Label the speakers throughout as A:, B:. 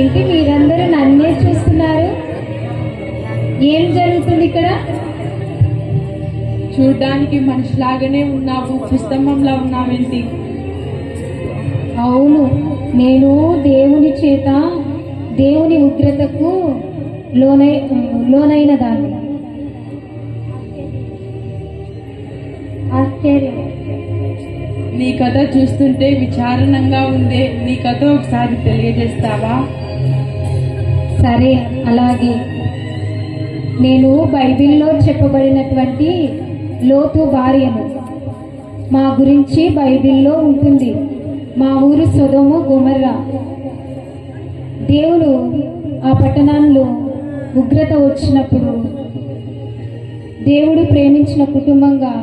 A: ఏంటి మీరందరూ నన్నే చూస్తున్నారు? ఏం జరుగుతుంది ఇక్కడ?
B: చూడ్డానికి మనిషిలాగానే ఉన్నావు, పుస్తకంలా ఉన్నావేంటి?
A: అవును, నేను దేవుని ఉగ్రతకు లోనైన దాన్ని. ఆశ్చర్యం.
B: నీ కథ చూస్తుంటే విచారణంగా ఉందే. నీ కథ ఒకసారి తెలియజేస్తావా?
A: సరే, అలాగే. నేను బైబిల్లో చెప్పబడినటువంటి లోతు భార్యను. మా గురించి బైబిల్లో ఉంటుంది. మా ఊరు సొదొమ గొమొర్రా. దేవుడు ఆ పట్టణంలో ఉగ్రత వచ్చినప్పుడు దేవుడు ప్రేమించిన కుటుంబంగా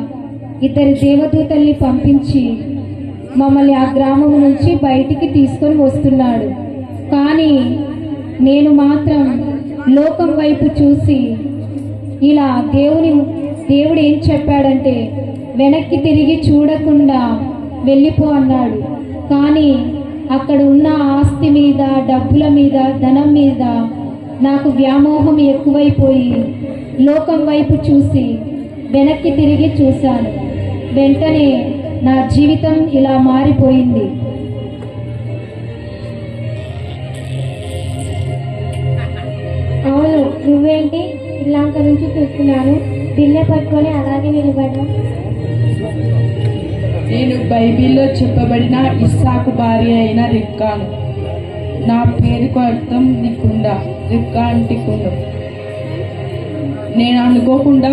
A: 2 దేవదూతల్ని పంపించి మమ్మల్ని ఆ గ్రామం నుంచి బయటికి తీసుకొని వస్తున్నాడు. కానీ నేను మాత్రం లోకం వైపు చూసి ఇలా దేవుడు ఏం చెప్పాడంటే వెనక్కి తిరిగి చూడకుండా వెళ్ళిపో అన్నాడు. కానీ అక్కడ ఉన్న ఆస్తి మీద, డబ్బుల మీద, ధనం మీద నాకు వ్యామోహం ఎక్కువైపోయి లోకం వైపు చూసి వెనక్కి తిరిగి చూశాను. వెంటనే నా జీవితం ఇలా మారిపోయింది.
C: అవును, నువ్వేంటి ఇలాంక నుంచి చూస్తున్నాను? బిల్లె పట్టుకొని అలాగే నిలబడ్డా.
B: నేను బైబిల్లో చెప్పబడిన ఇస్సాకు భార్య అయిన రిబ్కాను. నా పేరుకు అర్థం నికుండ, రిబ్కా అంటే కుండ. నేను అనుకోకుండా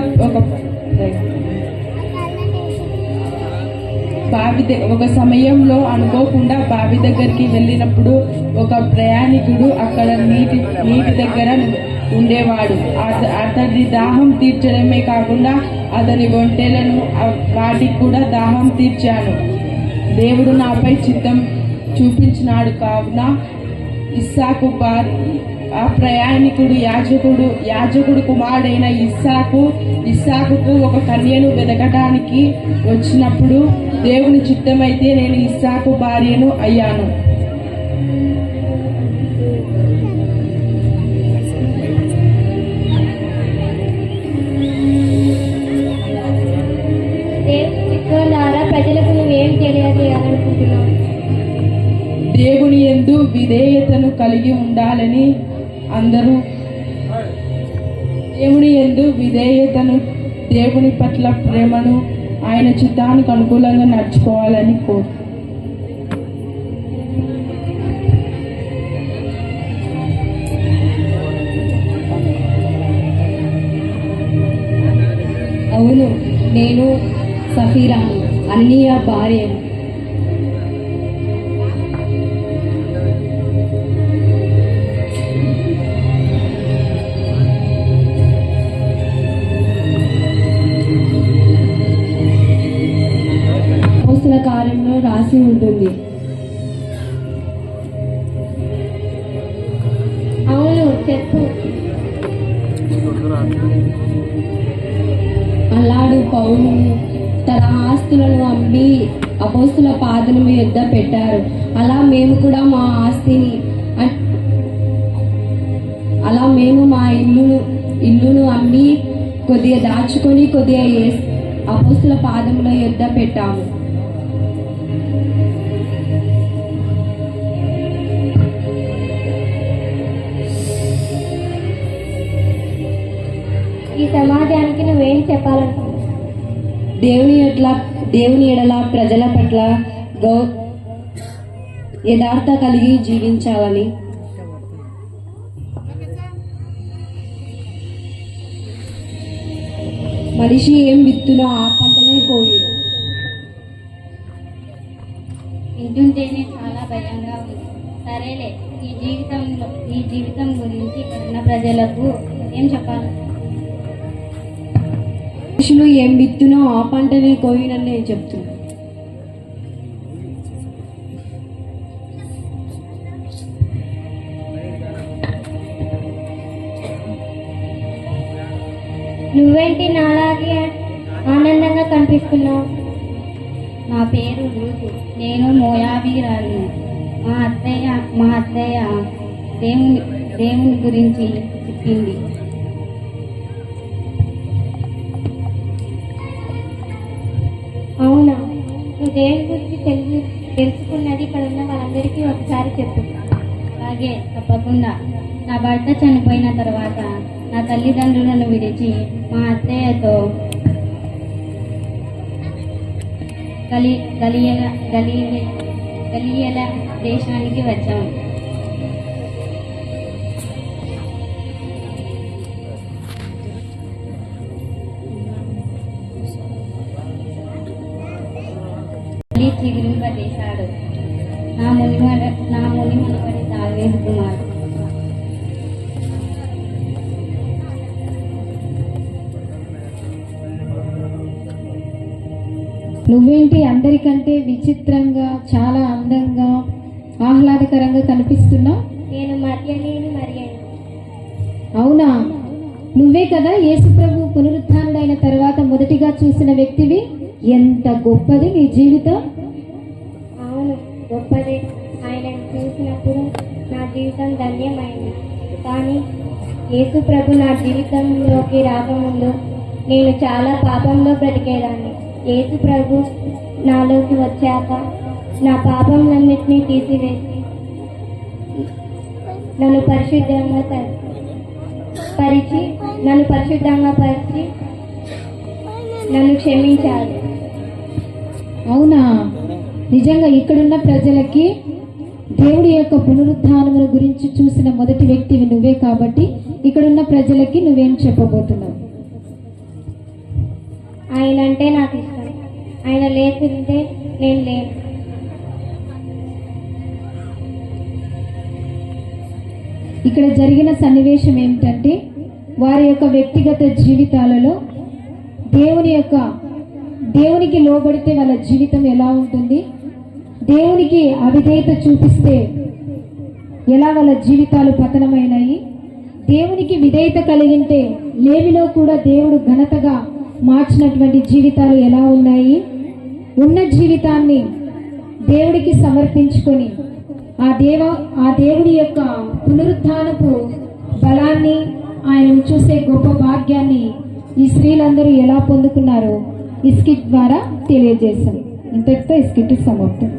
B: ఒక సమయంలో అనుకోకుండా బావి దగ్గరికి వెళ్ళినప్పుడు ఒక ప్రయాణికుడు అక్కడ నీటి దగ్గర ఉండేవాడు. అతడి దాహం తీర్చడమే కాకుండా అతని ఒంటెలను వాటికి కూడా దాహం తీర్చాను. దేవుడు నాపై చిత్తం చూపించినాడు. కావున ఇస్సాకు ఆ ప్రయాణికుడు యాజకుడు కుమారుడైన ఇస్సాకుకు ఒక కన్యను వెతకడానికి వచ్చినప్పుడు దేవుని చిత్తమైతే నేను ఇస్సాకు భార్యను అయ్యాను.
C: ప్రజలకు నువ్వేం తెలియజేయాలనుకుంటున్నావు?
B: దేవుని యందు విధేయతను కలిగి ఉండాలని అందరూ దేవుని పట్ల ప్రేమను, ఆయన చిత్తానికి అనుకూలంగా నడుచుకోవాలని కోరు.
A: అవును, నేను సఫీరా, అన్నయ్య భార్యను. అపోస్తల కార్యంలో రాసి ఉంటుంది.
C: అవును, చెప్పు.
A: అల్లాడు పౌలు తన ఆస్తులను అమ్మి అపోస్తల పాదముల యొద్ద పెట్టారు. అలా మేము కూడా మా ఆస్తిని మా ఇల్లును అమ్మి కొద్దిగా దాచుకొని కొద్దిగా అపోస్తల పాదముల యొద్ద పెట్టాము.
C: ఈ సమాజానికి నువ్వేం చెప్పాలనుకుంటున్నావు?
A: దేవుని ఎడల ప్రజల పట్ల యథార్థ కలిగి జీవించాలని. మనిషి ఏం విత్తునో ఆ పంటనే కోయును.
C: వింటుంటేనే చాలా భయంగా ఉంది. సరేలే, ఈ జీవితం గురించి ఇక్కడున్న ప్రజలకు ఏం చెప్పాలి?
A: మనుషులు ఏం విత్తునో ఆ పంటనే కోయునని నేను చెప్తున్నా.
C: నువ్వేంటి నాలాగే ఆనందంగా కనిపిస్తున్నావు?
D: నా పేరు రూతు. నేను మోయాబీరాలు. మా అత్తయ్య దేవుని గురించి చెప్పింది.
C: అవునా, నువ్వు దేవుని గురించి తెలుసుకున్నది ఇక్కడ ఉన్న వాళ్ళందరికీ ఒకసారి చెప్పు.
D: అలాగే, తప్పకుండా. నా భర్త చనిపోయిన తర్వాత నా తల్లిదండ్రులను విడిచి మా అత్తయ్యతో గలియల దేశానికి వచ్చాము. చిగురింపజేశాడు నా ముని మనవడి దావీదు కుమారుడు.
E: నువ్వేంటి అందరికంటే విచిత్రంగా, చాలా అందంగా, ఆహ్లాదకరంగా కనిపిస్తున్నావు?
C: నేను మరియలేని మరియను.
E: అవునా, నువ్వే కదా యేసుప్రభు పునరుత్థానుడైన తర్వాత మొదటిగా చూసిన వ్యక్తివి. ఎంత గొప్పది నీ జీవితం.
C: అవును, గొప్పదే. ఆయనను చూసినప్పుడు నా జీవితం ధన్యమైంది. కానీ యేసు ప్రభు నా జీవితంలోకి రాకముందు నేను చాలా పాపంలో బ్రతికేదాన్ని. యేసు ప్రభు నాలోకి వచ్చాక నా పాపంలన్నింటినీ తీసివేసి నన్ను పరిశుద్ధంగా పరిచి నన్ను క్షమించాడు.
E: అవునా, నిజంగా ఇక్కడున్న ప్రజలకి దేవుడి యొక్క పునరుత్థానముల గురించి చూసిన మొదటి వ్యక్తివి నువ్వే కాబట్టి ఇక్కడున్న ప్రజలకి నువ్వేం చెప్పబోతున్నావు?
C: ఆయన అంటే నాకు ఇష్టం. ఆయన లేకుంటే నేను లేను.
E: ఇక్కడ జరిగిన సన్నివేశం ఏమిటంటే, వారి యొక్క వ్యక్తిగత జీవితాలలో దేవునికి లోబడితే వాళ్ళ జీవితం ఎలా ఉంటుంది, దేవునికి అవిధేయత చూపిస్తే ఎలా వాళ్ళ జీవితాలు పతనమైనాయి, దేవునికి విధేయత కలిగింటే లేవిలో కూడా దేవుడు ఘనతగా మార్చినటువంటి జీవితాలు ఎలా ఉన్నాయి, ఉన్న జీవితాన్ని దేవుడికి సమర్పించుకొని ఆ దేవుడి యొక్క పునరుత్థానపు బలాన్ని, ఆయనను చూసే గొప్ప భాగ్యాన్ని ఈ స్త్రీలందరూ ఎలా పొందుకున్నారో ఈ స్కిట్ ద్వారా తెలియజేశాం. ఇంతటితో ఈ స్కిట్ సమాప్తం.